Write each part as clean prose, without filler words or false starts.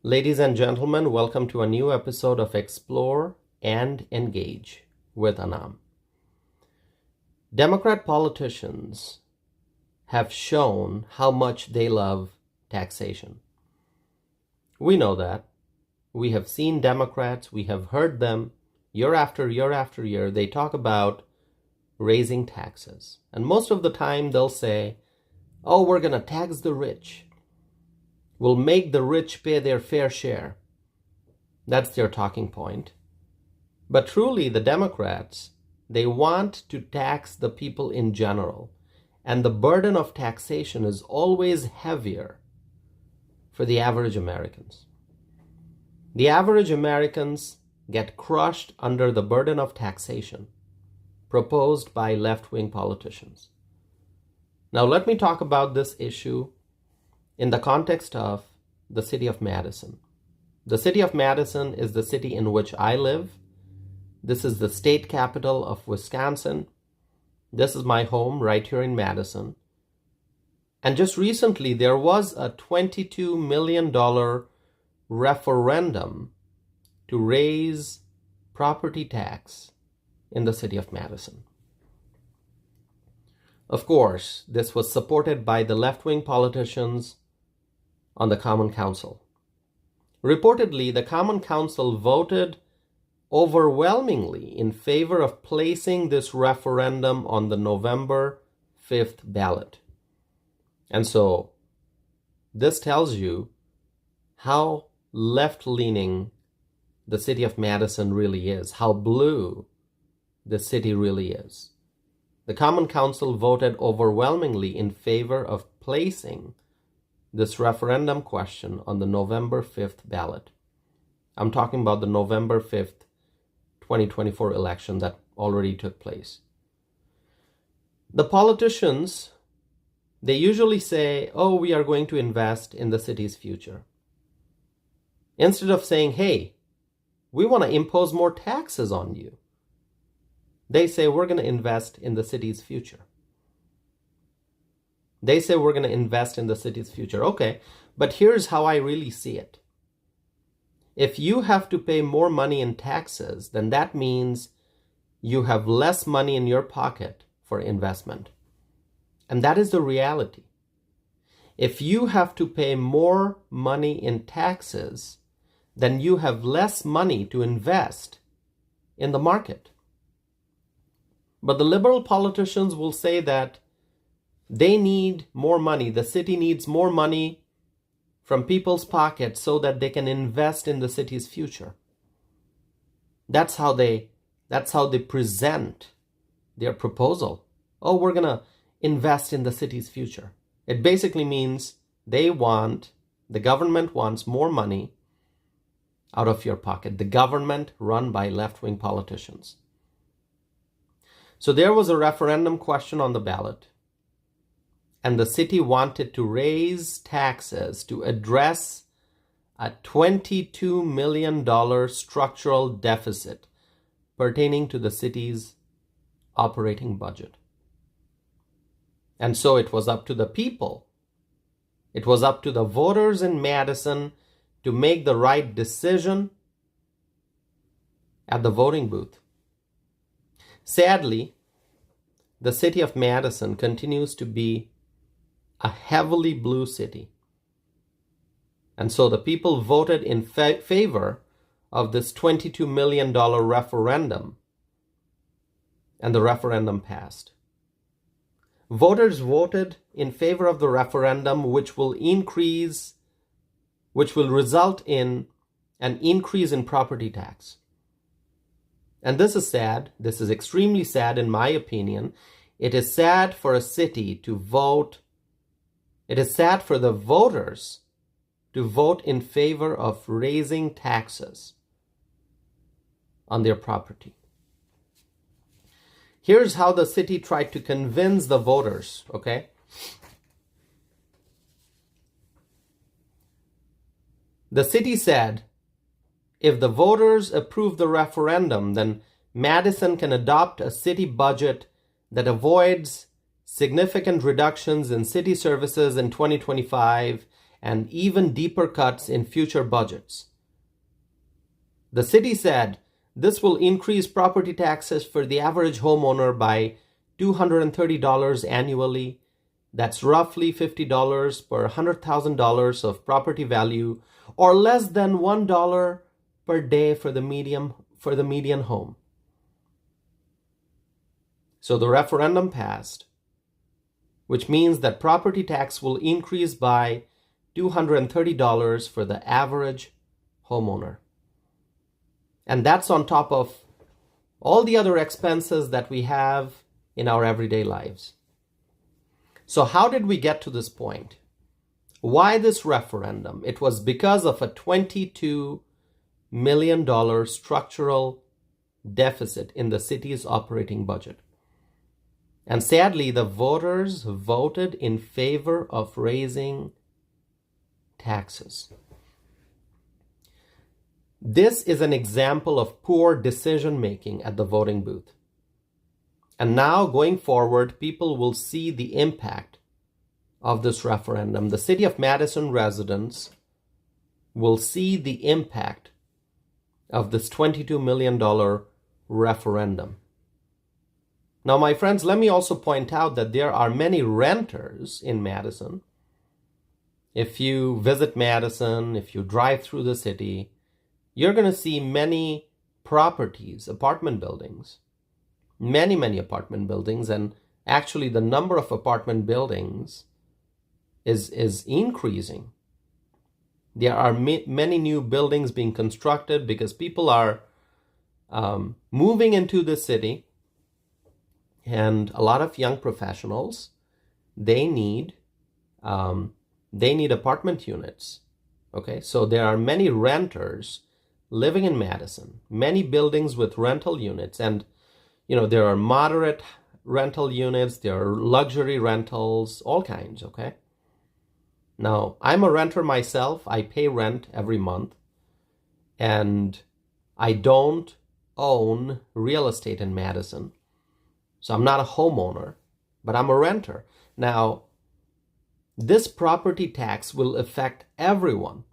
Ladies and gentlemen, welcome to a new episode of Explore and Engage with Anam. Democrat politicians have shown how much they love taxation. We know that. We have seen Democrats, we have heard them year after year after year. They talk about raising taxes. And most of the time they'll say, oh, we're going to tax the rich. We'll make the rich pay their fair share. That's their talking point. But truly, the Democrats, they want to tax the people in general. And the burden of taxation is always heavier for the average Americans. The average Americans get crushed under the burden of taxation proposed by left-wing politicians. Now, let me talk about this issue in the context of the city of Madison. The city of Madison is the city in which I live. This is the state capital of Wisconsin. This is my home right here in Madison. And just recently, there was a $22 million referendum to raise property tax in the city of Madison. Of course, this was supported by the left-wing politicians on the Common Council. Reportedly, the Common Council voted overwhelmingly in favor of placing this referendum on the November 5th ballot. And so, this tells you how left-leaning the city of Madison really is, how blue the city really is. The Common Council voted overwhelmingly in favor of placing this referendum question on the November 5th ballot. I'm talking about the November 5th, 2024 election that already took place. The politicians, they usually say, oh, we are going to invest in the city's future. Instead of saying, hey, we want to impose more taxes on you, they say we're going to invest in the city's future. They say we're going to invest in the city's future. Okay, but here's how I really see it. If you have to pay more money in taxes, then that means you have less money in your pocket for investment. And that is the reality. If you have to pay more money in taxes, then you have less money to invest in the market. But the liberal politicians will say that they need more money. The city needs more money from people's pockets so that they can invest in the city's future. That's how they present their proposal. Oh, we're going to invest in the city's future. It basically means the government wants more money out of your pocket. The government run by left-wing politicians. So there was a referendum question on the ballot, and the city wanted to raise taxes to address a $22 million structural deficit pertaining to the city's operating budget. And so it was up to the people. It was up to the voters in Madison to make the right decision at the voting booth. Sadly, the city of Madison continues to be a heavily blue city. And so the people voted in favor of this $22 million referendum, and the referendum passed. Voters voted in favor of the referendum, which will result in an increase in property tax. And this is sad. This is extremely sad in my opinion. It is sad for a city to vote. It is sad for the voters to vote in favor of raising taxes on their property. Here's how the city tried to convince the voters, okay? The city said, if the voters approve the referendum, then Madison can adopt a city budget that avoids significant reductions in city services in 2025 and even deeper cuts in future budgets. The city said this will increase property taxes for the average homeowner by $230 annually. That's roughly $50 per $100,000 of property value, or less than $1 per day for the median home. So the referendum passed, which means that property tax will increase by $230 for the average homeowner. And that's on top of all the other expenses that we have in our everyday lives. So how did we get to this point? Why this referendum? It was because of a $22 million structural deficit in the city's operating budget. And sadly, the voters voted in favor of raising taxes. This is an example of poor decision-making at the voting booth. And now, going forward, people will see the impact of this referendum. The City of Madison residents will see the impact of this $22 million referendum. Now, my friends, let me also point out that there are many renters in Madison. If you visit Madison, if you drive through the city, you're going to see many properties, apartment buildings, many apartment buildings, and actually the number of apartment buildings is increasing. There are many new buildings being constructed because people are moving into the city, and a lot of young professionals, they need apartment units. Okay, so there are many renters living in Madison, many buildings with rental units, and there are moderate rental units, there are luxury rentals, all kinds, okay? Now, I'm a renter myself. I pay rent every month, and I don't own real estate in Madison. So I'm not a homeowner, but I'm a renter. Now, this property tax will affect everyone.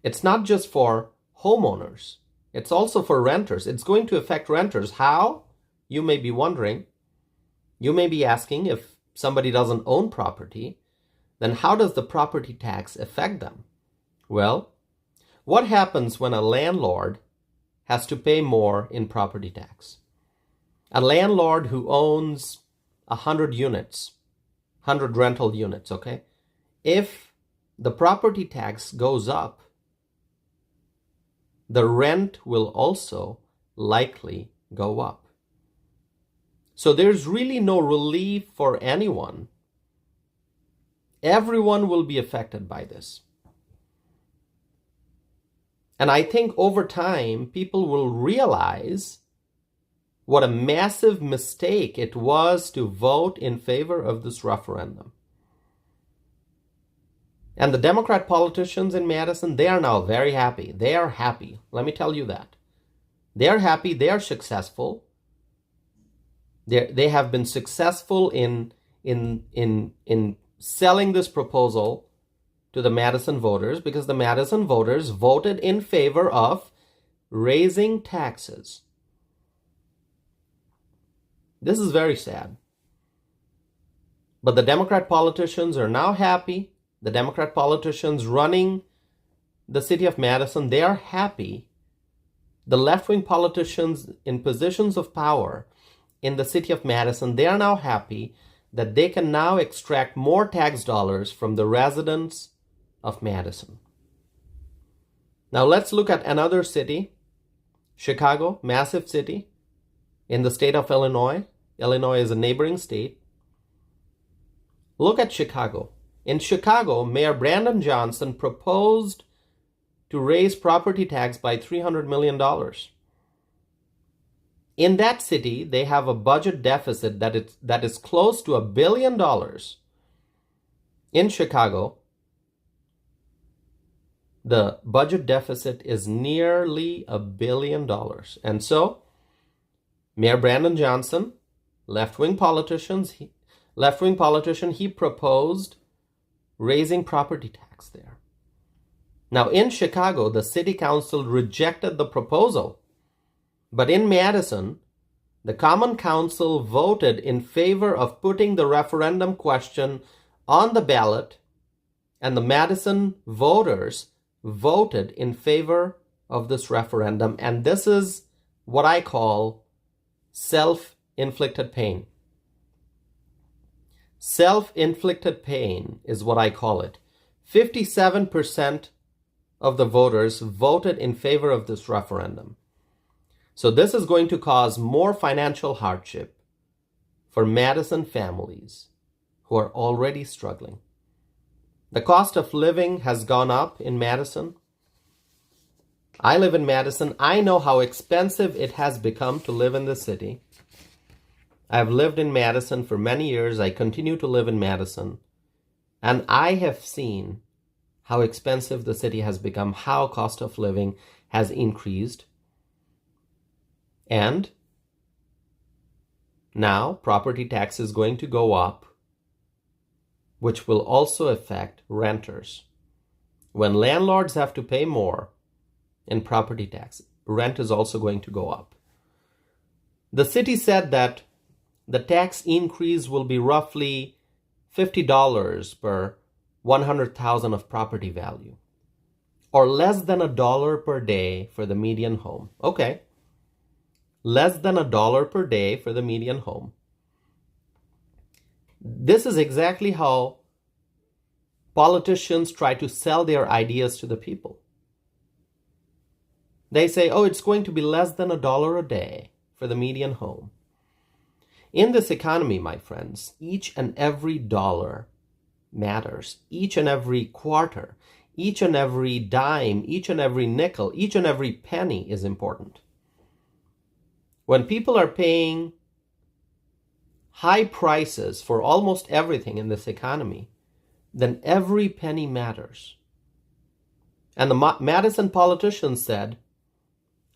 It's not just for homeowners. It's also for renters. It's going to affect renters. How? You may be wondering. You may be asking, if somebody doesn't own property, then how does the property tax affect them? Well, what happens when a landlord has to pay more in property tax? A landlord who owns 100 units, 100 rental units, okay? If the property tax goes up, the rent will also likely go up. So there's really no relief for anyone. Everyone will be affected by this. And I think over time, people will realize what a massive mistake it was to vote in favor of this referendum. And the Democrat politicians in Madison, they are now very happy. They are happy. Let me tell you that. They are happy. They are successful. They have been successful in selling this proposal to the Madison voters, because the Madison voters voted in favor of raising taxes. This is very sad. But the Democrat politicians are now happy. The Democrat politicians running the city of Madison, they are happy. The left-wing politicians in positions of power in the city of Madison, they are now happy that they can now extract more tax dollars from the residents of Madison. Now let's look at another city, Chicago, massive city in the state of Illinois. Illinois is a neighboring state. Look at Chicago. In Chicago, Mayor Brandon Johnson proposed to raise property tax by $300 million. In that city, they have a budget deficit that is close to $1 billion. In Chicago, the budget deficit is nearly $1 billion. And so, Mayor Brandon Johnson, left-wing politician, he proposed raising property tax there. Now, in Chicago, the city council rejected the proposal. But in Madison, the Common Council voted in favor of putting the referendum question on the ballot, and the Madison voters voted in favor of this referendum. And this is what I call self-inflicted pain. Self-inflicted pain is what I call it. 57% of the voters voted in favor of this referendum. So this is going to cause more financial hardship for Madison families who are already struggling. The cost of living has gone up in Madison. I live in Madison. I know how expensive it has become to live in the city. I've lived in Madison for many years. I continue to live in Madison. And I have seen how expensive the city has become, how cost of living has increased. And now property tax is going to go up, which will also affect renters. When landlords have to pay more in property tax, rent is also going to go up. The city said that the tax increase will be roughly $50 per 100,000 of property value, or less than $1 per day for the median home. Okay, less than $1 per day for the median home. This is exactly how politicians try to sell their ideas to the people. They say, oh, it's going to be less than $1 a day for the median home. In this economy, my friends, each and every dollar matters. Each and every quarter, each and every dime, each and every nickel, each and every penny is important. When people are paying high prices for almost everything in this economy, then every penny matters. And the Madison politicians said,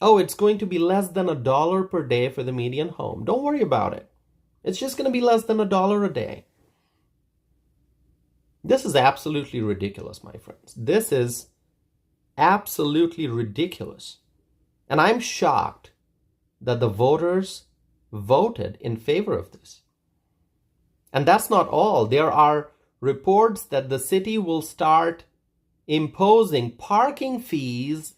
oh, it's going to be less than $1 per day for the median home. Don't worry about it. It's just going to be less than $1 a day. This is absolutely ridiculous, my friends. This is absolutely ridiculous. And I'm shocked that the voters voted in favor of this. And that's not all. There are reports that the city will start imposing parking fees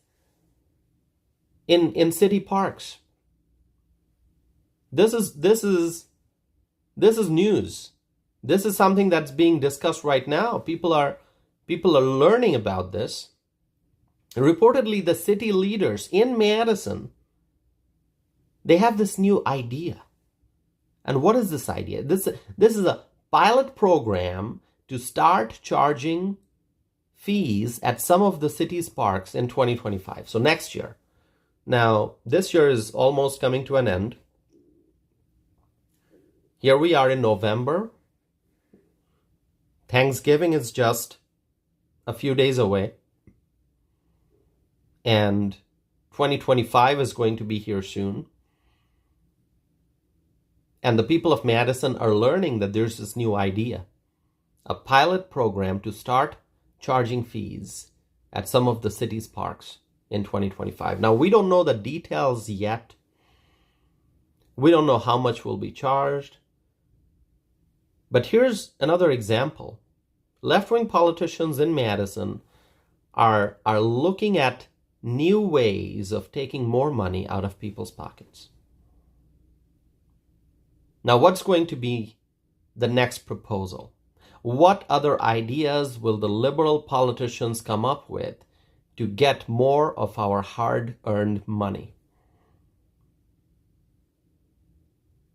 in city parks. This is news. This is something that's being discussed right now. People are learning about this. Reportedly, the city leaders in Madison, they have this new idea. And what is this idea? This is a pilot program to start charging fees at some of the city's parks in 2025. So next year. Now, this year is almost coming to an end. Here we are in November. Thanksgiving is just a few days away. And 2025 is going to be here soon. And the people of Madison are learning that there's this new idea. A pilot program to start charging fees at some of the city's parks in 2025. Now, we don't know the details yet. We don't know how much will be charged. But here's another example. Left-wing politicians in Madison are looking at new ways of taking more money out of people's pockets. Now, what's going to be the next proposal? What other ideas will the liberal politicians come up with to get more of our hard-earned money?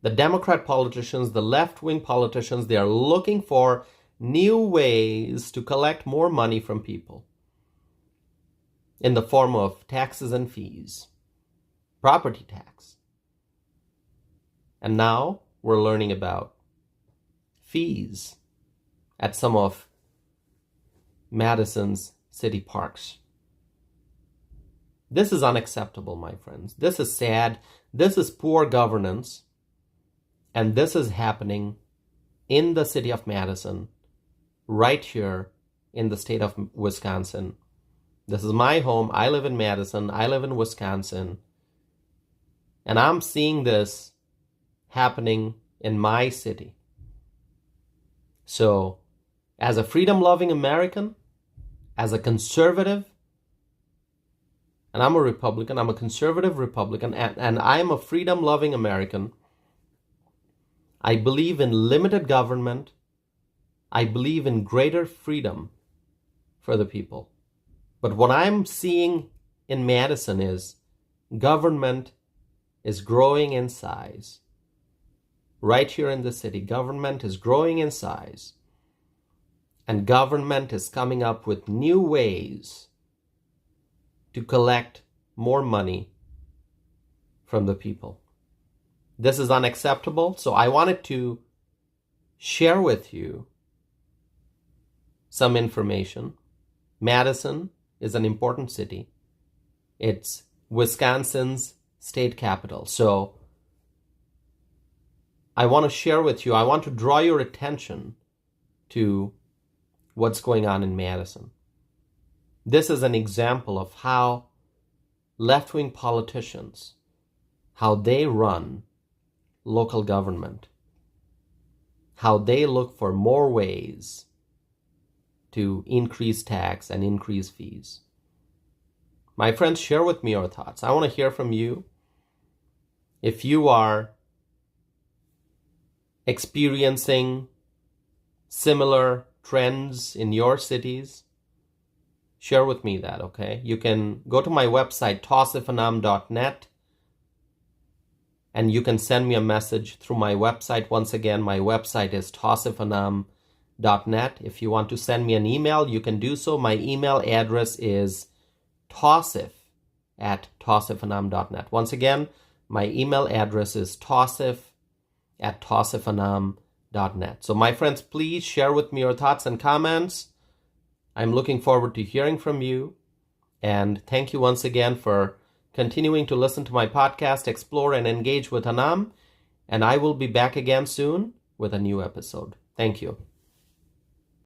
The Democrat politicians, the left-wing politicians, they are looking for new ways to collect more money from people in the form of taxes and fees, property tax. And now we're learning about fees at some of Madison's city parks. This is unacceptable, my friends. This is sad. This is poor governance. And this is happening in the city of Madison, right here in the state of Wisconsin. This is my home. I live in Madison. I live in Wisconsin. And I'm seeing this happening in my city. So, as a freedom-loving American, as a conservative, and I'm a Republican, I'm a conservative Republican, and I'm a freedom-loving American, I believe in limited government. I believe in greater freedom for the people. But what I'm seeing in Madison is government is growing in size. Right here in the city, government is growing in size. And government is coming up with new ways to collect more money from the people. This is unacceptable, so I wanted to share with you some information. Madison is an important city. It's Wisconsin's state capital. So I want to share with you, I want to draw your attention to what's going on in Madison. This is an example of how left-wing politicians, how they run local government, how they look for more ways to increase tax and increase fees. My friends, share with me your thoughts. I want to hear from you. If you are experiencing similar trends in your cities, share with me that, okay? You can go to my website, tossifanam.net, and you can send me a message through my website. Once again, my website is tossifanam.net. If you want to send me an email, you can do so. My email address is tossif@tossifanam.net. Once again, my email address is tossif@tossifanam.net. So my friends, please share with me your thoughts and comments. I'm looking forward to hearing from you. And thank you once again for continuing to listen to my podcast, Explore and Engage with Anam. And I will be back again soon with a new episode. Thank you.